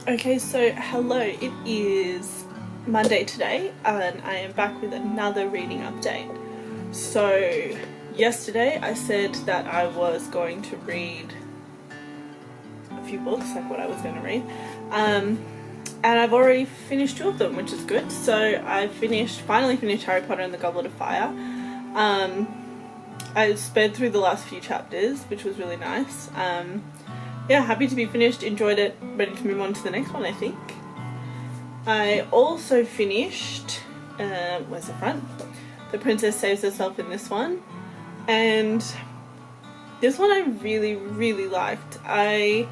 Okay, so hello, it is Monday today and I am back with another reading update. So yesterday I said that I was going to read a few books, like what I was going to read, and I've already finished 2 of them, which is good. So I finally finished Harry Potter and the Goblet of Fire. I sped through the last few chapters, which was really nice. Yeah, happy to be finished, enjoyed it, ready to move on to the next one, I think. I also finished, where's the front? The Princess Saves Herself in this one. And this one I really, really liked. I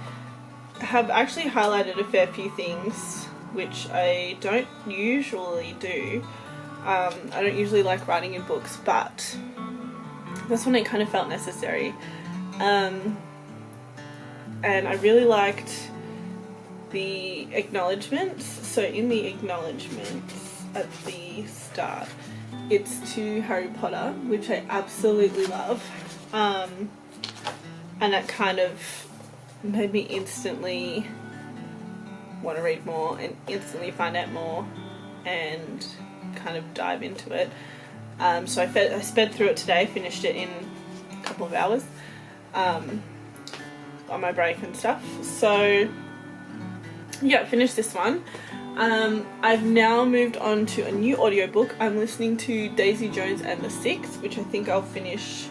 have actually highlighted a fair few things, which I don't usually do. I don't usually like writing in books, but this one it kind of felt necessary. And I really liked the acknowledgements. So in the acknowledgements at the start, it's to Harry Potter, which I absolutely love. And that kind of made me instantly want to read more and instantly find out more and kind of dive into it. So I sped through it today, finished it in a couple of hours. On my break and stuff. So yeah, finished this one. I've now moved on to a new audiobook. I'm listening to Daisy Jones and the Six, which I think I'll finish.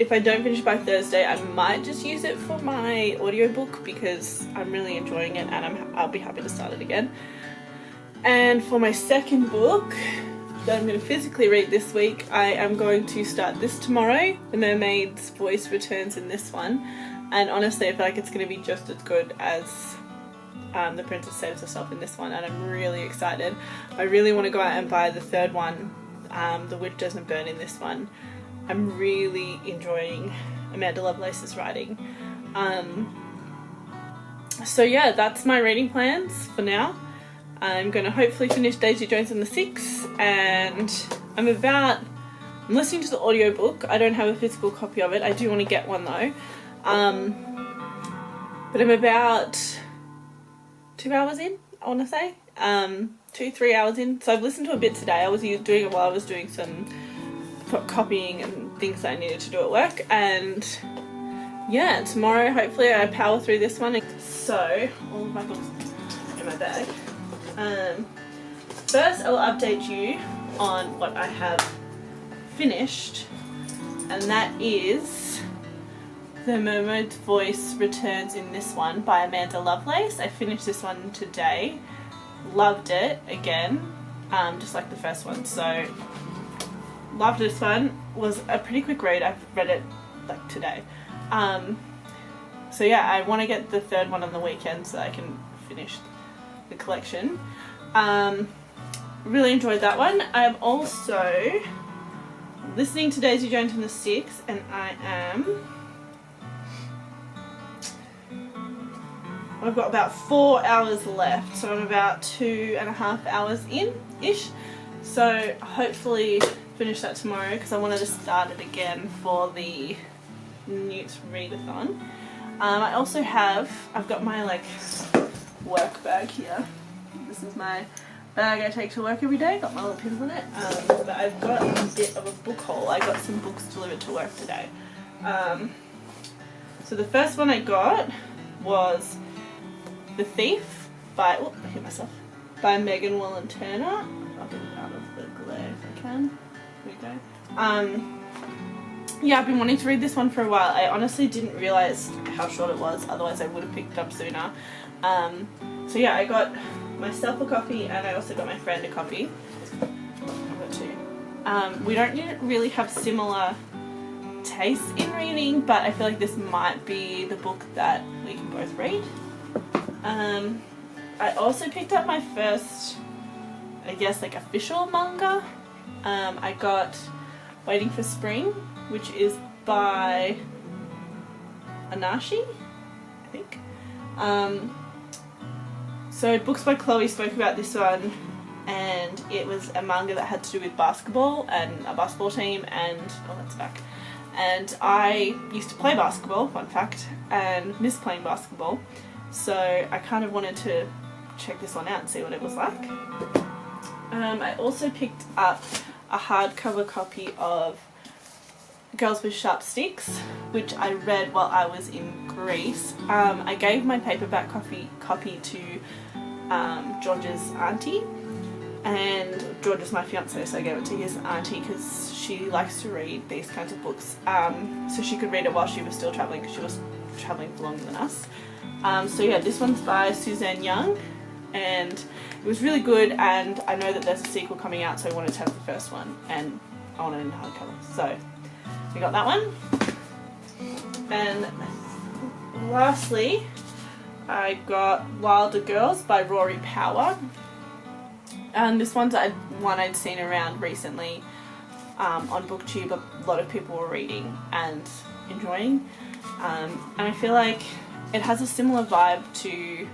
If I don't finish by Thursday, I might just use it for my audiobook because I'm really enjoying it and I'll be happy to start it again. And for my second book that I'm going to physically read this week, I am going to start this tomorrow. The Mermaid's Voice returns in this one. And honestly, I feel like it's going to be just as good as The Princess Saves Herself in this one, and I'm really excited. I really want to go out and buy the third one, The Witch Doesn't Burn in this one. I'm really enjoying Amanda Lovelace's writing. So yeah, that's my reading plans for now. I'm going to hopefully finish Daisy Jones and the Six, and I'm listening to the audiobook. I don't have a physical copy of it. I do want to get one though. But I'm about 2 hours in, I want to say, 2-3 hours in. So I've listened to a bit today. I was doing it while I was doing some copying and things that I needed to do at work. And yeah, tomorrow hopefully I power through this one. So all of my books in my bag. First I will update you on what I have finished, and that is The Mermaid's Voice returns in this one by Amanda Lovelace. I finished this one today. Loved it again, just like the first one. So loved this one. Was a pretty quick read. I've read it like today. So yeah, I want to get the third one on the weekend so I can finish the collection. Really enjoyed that one. I'm also listening to Daisy Jones and the Six, and I've got about 4 hours left, so I'm about 2.5 hours in-ish. So hopefully finish that tomorrow because I wanted to start it again for the Newt readathon. I also I've got my work bag here. This is my bag I take to work every day. Got my little pins in it. But I've got a bit of a book haul. I got some books delivered to work today. So the first one I got was The Thief by, I hit myself, by Megan Wallen Turner. I'll get it out of the glare if I can. Here we go. Yeah, I've been wanting to read this one for a while. I honestly didn't realise how short it was, otherwise I would have picked it up sooner. So yeah, I got myself a copy and I also got my friend a copy. I've got 2. We don't really have similar tastes in reading, but I feel like this might be the book that we can both read. I also picked up my first, I guess, official manga. I got Waiting for Spring, which is by Anashi, I think. So Books by Chloe spoke about this one, and it was a manga that had to do with basketball and a basketball team, and that's back. And I used to play basketball, fun fact, and miss playing basketball. so I kind of wanted to check this one out and see what it was like. I also picked up a hardcover copy of Girls with Sharp Sticks, which I read while I was in Greece. I gave my paperback copy to George's auntie, and George is my fiance, so I gave it to his auntie because she likes to read these kinds of books, so she could read it while she was still travelling, because she was travelling for longer than us. So yeah, this one's by Suzanne Young, and it was really good, and I know that there's a sequel coming out, so I wanted to have the first one, and I wanted it in hardcover, so I got that one. And lastly, I got Wilder Girls by Rory Power, and this one's one I'd seen around recently on BookTube. A lot of people were reading and enjoying, and I feel like it has a similar vibe to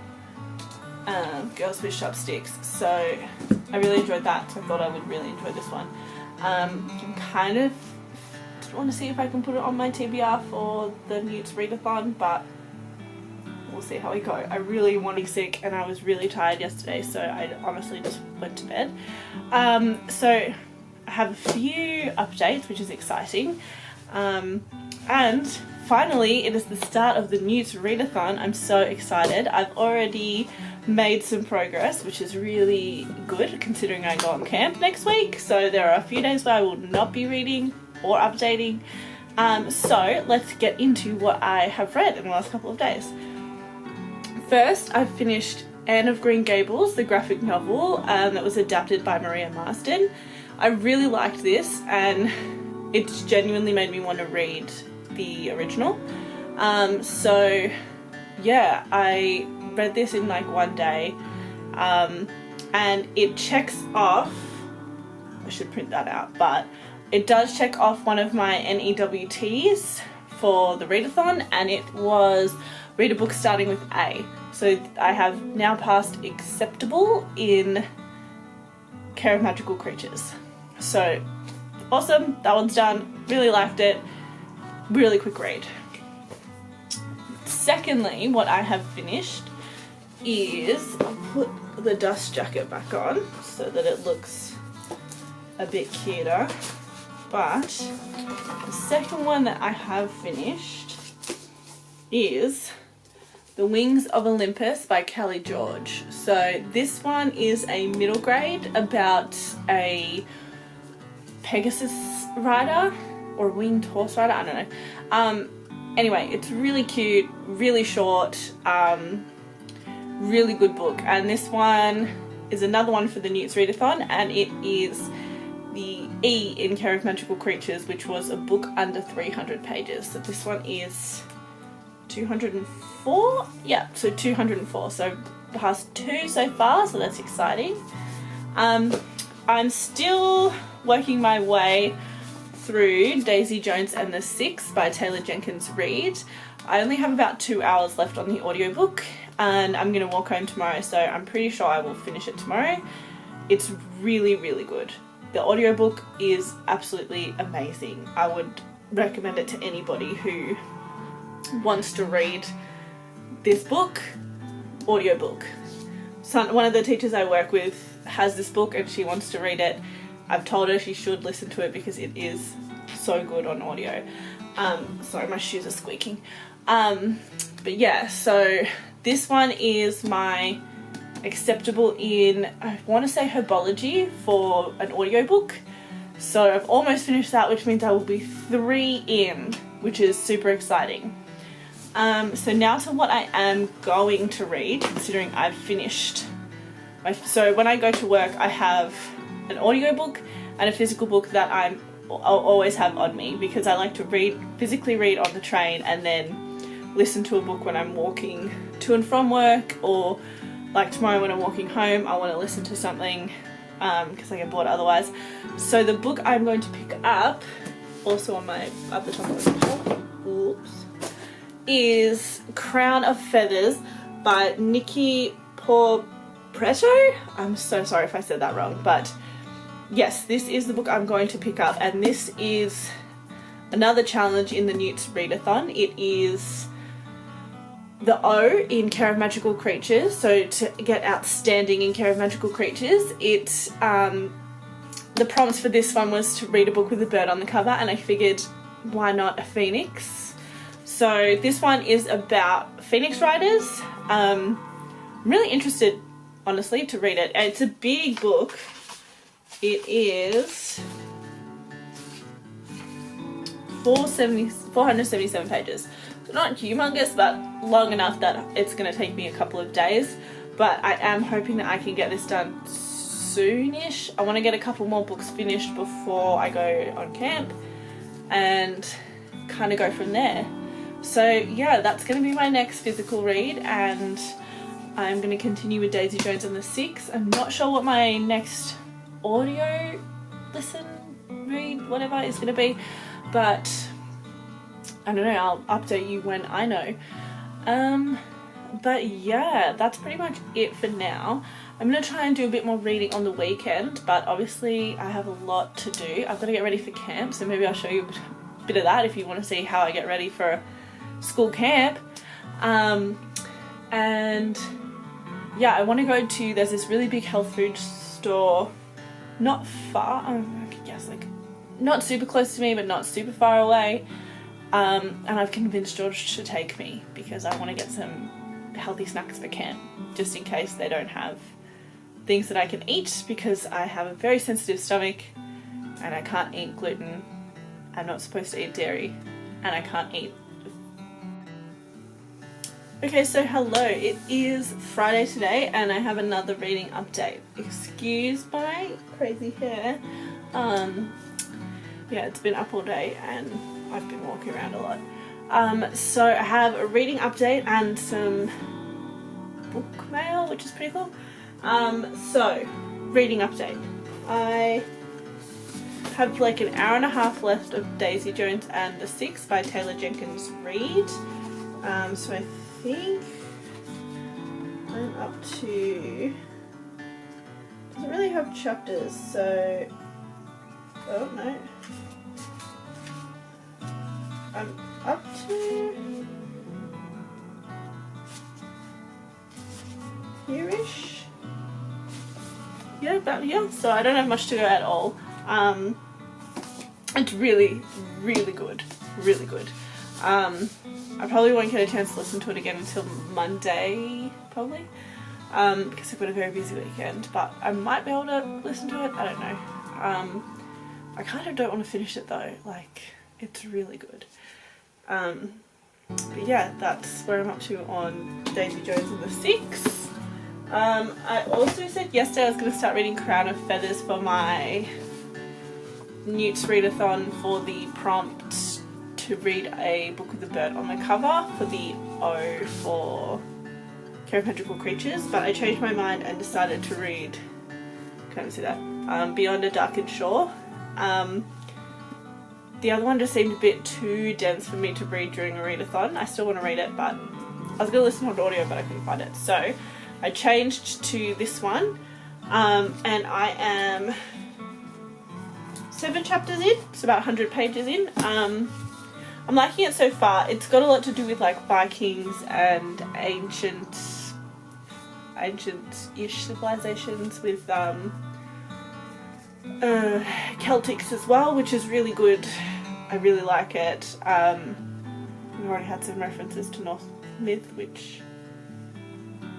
Girls with Sharp Sticks, so I really enjoyed that, so I thought I would really enjoy this one. I'm kind of want to see if I can put it on my TBR for the Newts Readathon, but we'll see how we go. I really want to be sick, and I was really tired yesterday, so I honestly just went to bed. So I have a few updates, which is exciting, and finally it is the start of the Newts Readathon. I'm so excited. I've already made some progress, which is really good considering I go on camp next week, so there are a few days where I will not be reading or updating. So let's get into what I have read in the last couple of days. First, I've finished Anne of Green Gables, the graphic novel that was adapted by Maria Marsden. I really liked this, and it's genuinely made me want to read the original. So yeah, I read this in like one day, and it checks off, I should print that out, but it does check off one of my NEWTs for the readathon, and it was read a book starting with A. So I have now passed acceptable in Care of Magical Creatures. So awesome, that one's done, really liked it, really quick read. Secondly, what I have finished is, I'll put the dust jacket back on so that it looks a bit cuter. But the second one that I have finished is The Wings of Olympus by Kelly George. So this one is a middle grade about a Pegasus rider or winged horse rider, I don't know. Anyway, it's really cute, really short, really good book. And this one is another one for the Newts Readathon, and it is the E in Care of Magical Creatures, which was a book under 300 pages. So this one is 204? Yeah, so 204. So past 2 so far, so that's exciting. I'm still working my way through Daisy Jones and the Six by Taylor Jenkins Reid. I only have about 2 hours left on the audiobook, and I'm going to walk home tomorrow, so I'm pretty sure I will finish it tomorrow. It's really, really good. The audiobook is absolutely amazing. I would recommend it to anybody who wants to read this book, audiobook. So one of the teachers I work with has this book and she wants to read it. I've told her she should listen to it because it is so good on audio. Sorry, my shoes are squeaking. But yeah, so this one is my acceptable in, I want to say, herbology for an audiobook. So I've almost finished that, which means I will be 3 in, which is super exciting. So now to what I am going to read, considering I've finished. So when I go to work, I have an audiobook and a physical book that I'll always have on me, because I like to physically read on the train and then listen to a book when I'm walking to and from work, or like tomorrow when I'm walking home, I want to listen to something because I get bored otherwise. So the book I'm going to pick up, also on at the top of the shelf, oops, is Crown of Feathers by Nikki Porpretto. I'm so sorry if I said that wrong, but yes, this is the book I'm going to pick up, and this is another challenge in the Newts Readathon. It is the O in Care of Magical Creatures, so to get outstanding in Care of Magical Creatures, the prompts for this one was to read a book with a bird on the cover, and I figured, why not a phoenix? So this one is about phoenix riders. I'm really interested, honestly, to read it. It's a big book. It is 477 pages. So not humongous, but long enough that it's going to take me a couple of days. But I am hoping that I can get this done soonish. I want to get a couple more books finished before I go on camp and kind of go from there. So yeah, that's going to be my next physical read, and I'm going to continue with Daisy Jones and the Six. I'm not sure what my next audio listen, read, whatever is going to be, but I don't know, I'll update you when I know. But yeah, that's pretty much it for now. I'm going to try and do a bit more reading on the weekend, but obviously I have a lot to do. I've got to get ready for camp, so maybe I'll show you a bit of that if you want to see how I get ready for school camp. And yeah, I want to go to, there's this really big health food store not far, I guess like not super close to me but not super far away, and I've convinced George to take me because I want to get some healthy snacks for camp, just in case they don't have things that I can eat, because I have a very sensitive stomach and I can't eat gluten, I'm not supposed to eat dairy, and I can't eat. Okay, so hello, it is Friday today and I have another reading update. Excuse my crazy hair. Yeah, it's been up all day and I've been walking around a lot. So I have a reading update and some book mail, which is pretty cool. So, reading update. I have like an hour and a half left of Daisy Jones and the Six by Taylor Jenkins Reid. So I think I'm up to, doesn't really have chapters, so, oh no, I'm up to here-ish, yeah, about here, so I don't have much to go at all. It's really, really good, really good. I probably won't get a chance to listen to it again until Monday, probably, because I've got a very busy weekend, but I might be able to listen to it, I don't know. I kind of don't want to finish it though, like, it's really good. But yeah, that's where I'm up to on Daisy Jones and the Six. I also said yesterday I was going to start reading Crown of Feathers for my Newt's Readathon for the prompt to read a book with a bird on the cover for the O for Care of Magical Creatures, but I changed my mind and decided to read, can't see that, Beyond a Darkened Shore. The other one just seemed a bit too dense for me to read during a readathon. I still want to read it, but I was going to listen to audio but I couldn't find it, so I changed to this one, and I am 7 chapters in, it's about 100 pages in. I'm liking it so far. It's got a lot to do with like Vikings and ancient-ish civilizations with Celtics as well, which is really good. I really like it. We've already had some references to Norse myth, which,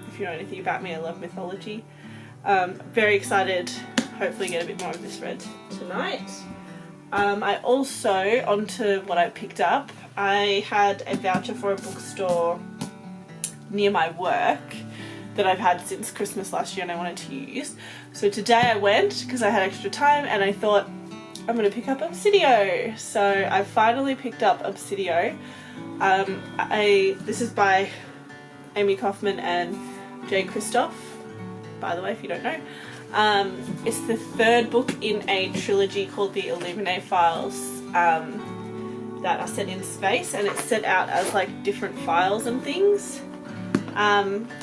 if you know anything about me, I love mythology. Very excited, hopefully get a bit more of this read tonight. I also, onto what I picked up, I had a voucher for a bookstore near my work that I've had since Christmas last year and I wanted to use. So today I went because I had extra time and I thought I'm going to pick up Obsidio. So I finally picked up Obsidio. This is by Amy Kaufman and Jay Kristoff, by the way, if you don't know. It's the third book in a trilogy called the Illuminae Files that are set in space, and it's set out as like different files and things.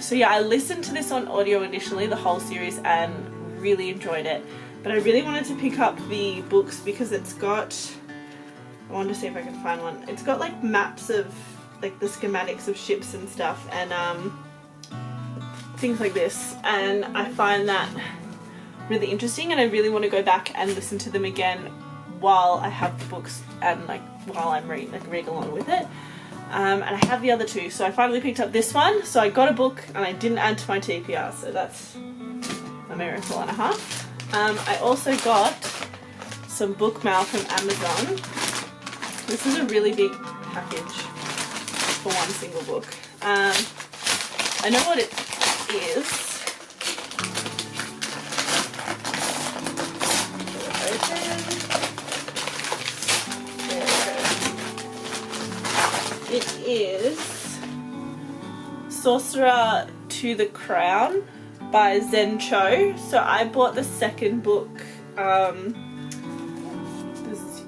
So yeah, I listened to this on audio initially, the whole series, and really enjoyed it. But I really wanted to pick up the books because it's got, I wanted to see if I could find one, it's got like maps of like the schematics of ships and stuff, and things like this, and I find that really interesting, and I really want to go back and listen to them again while I have the books and like while I'm read along with it. And I have the other two, so I finally picked up this one. So I got a book and I didn't add to my TPR, so that's a miracle and a half. I also got some book mail from Amazon. This is a really big package for one single book. I know what it is. It is Sorcerer to the Crown by Zen Cho. So I bought the second book, this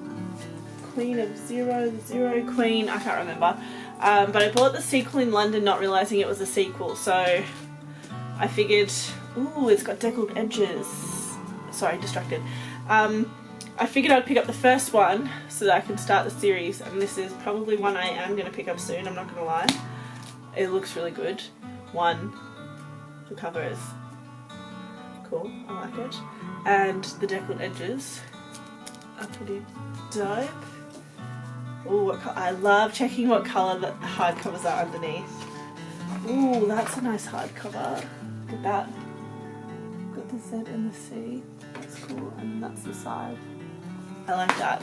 Queen of Zero, the Zero Queen, I can't remember. But I bought the sequel in London not realising it was a sequel, so I figured, ooh, it's got deckled edges. Sorry, distracted. I figured I'd pick up the first one so that I can start the series, and this is probably one I am going to pick up soon, I'm not going to lie. It looks really good. One, the cover is cool, I like it, and the deckled edges are pretty dope. Ooh, I love checking what colour the hardcovers are underneath. Ooh, that's a nice hardcover. Look at that. Got the Z and the C. That's cool, and that's the side. I like that.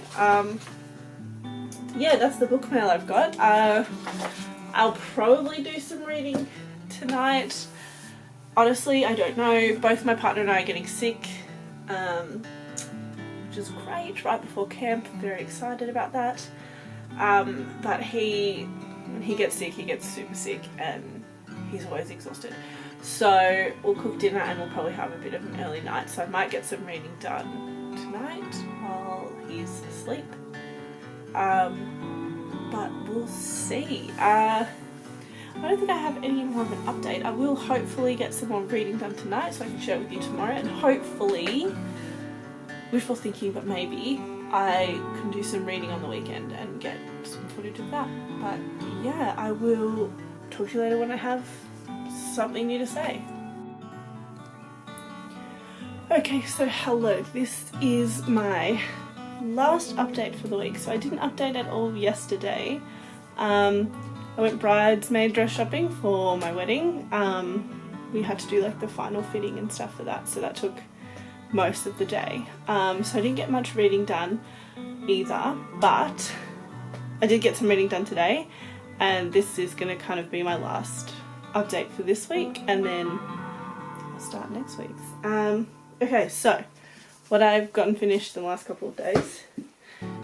Yeah, that's the book mail I've got. I'll probably do some reading tonight. Honestly, I don't know. Both my partner and I are getting sick, which is great, right before camp. Very excited about that. But when he gets sick, he gets super sick, and he's always exhausted. So we'll cook dinner and we'll probably have a bit of an early night. So I might get some reading done tonight while he's asleep. But we'll see. I don't think I have any more of an update. I will hopefully get some more reading done tonight so I can share it with you tomorrow, and hopefully, wishful thinking, but maybe I can do some reading on the weekend and get some footage of that. But yeah, I will talk to you later when I have something new to say. Okay, so hello, this is my last update for the week. So I didn't update at all yesterday. I went bridesmaid dress shopping for my wedding. We had to do like the final fitting and stuff for that, so that took most of the day. So I didn't get much reading done either, but I did get some reading done today, and this is going to kind of be my last update for this week, and then I'll start next week's. Okay, so what I've gotten finished in the last couple of days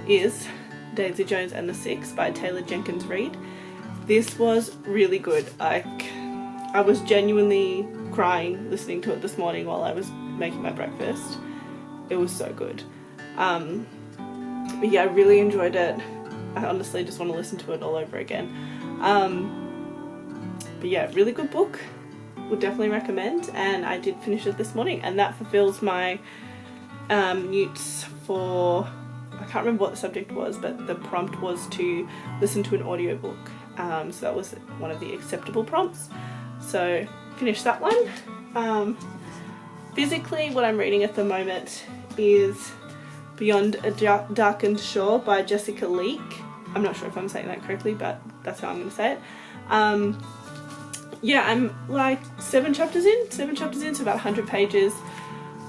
is Daisy Jones and the Six by Taylor Jenkins Reid. This was really good. I was genuinely crying listening to it this morning while I was making my breakfast. It was so good. But yeah, I really enjoyed it. I honestly just want to listen to it all over again. But yeah, really good book. Would definitely recommend, and I did finish it this morning, and that fulfills my newts for, I can't remember what the subject was, but the prompt was to listen to an audiobook. So that was one of the acceptable prompts. So finished that one. Physically, what I'm reading at the moment is Beyond a Darkened Shore by Jessica Leek. I'm not sure if I'm saying that correctly, but that's how I'm going to say it. Yeah, I'm like 7 chapters in, so about 100 pages.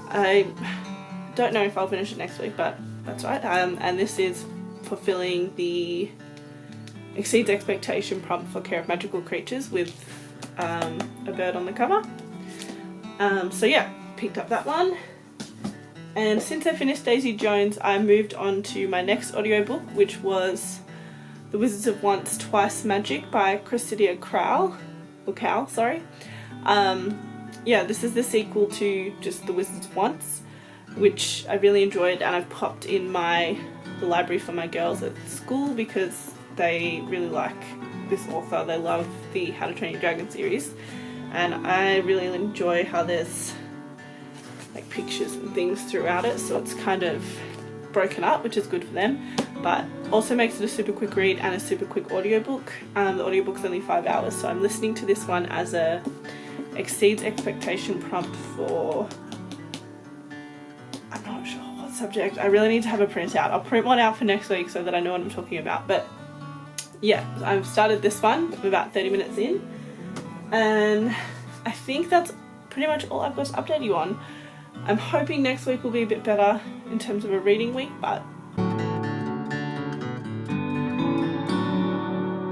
I don't know if I'll finish it next week, but that's right. And this is fulfilling the exceeds expectation prompt for care of magical creatures with a bird on the cover. So yeah, picked up that one. And since I finished Daisy Jones, I moved on to my next audiobook, which was The Wizards of Once, Twice Magic by Cressida Cowell. Yeah, this is the sequel to just The Wizards of Once, which I really enjoyed, and I've popped in the library for my girls at school because they really like this author. They love the How to Train Your Dragon series, and I really enjoy how there's like pictures and things throughout it, so it's kind of broken up, which is good for them, but also makes it a super quick read and a super quick audiobook. The audiobook's only 5 hours, so I'm listening to this one as a exceeds expectation prompt for, I'm not sure what subject. I really need to have a printout. I'll print one out for next week so that I know what I'm talking about. But yeah, I've started this one. I'm about 30 minutes in, and I think that's pretty much all I've got to update you on. I'm hoping next week will be a bit better in terms of a reading week, but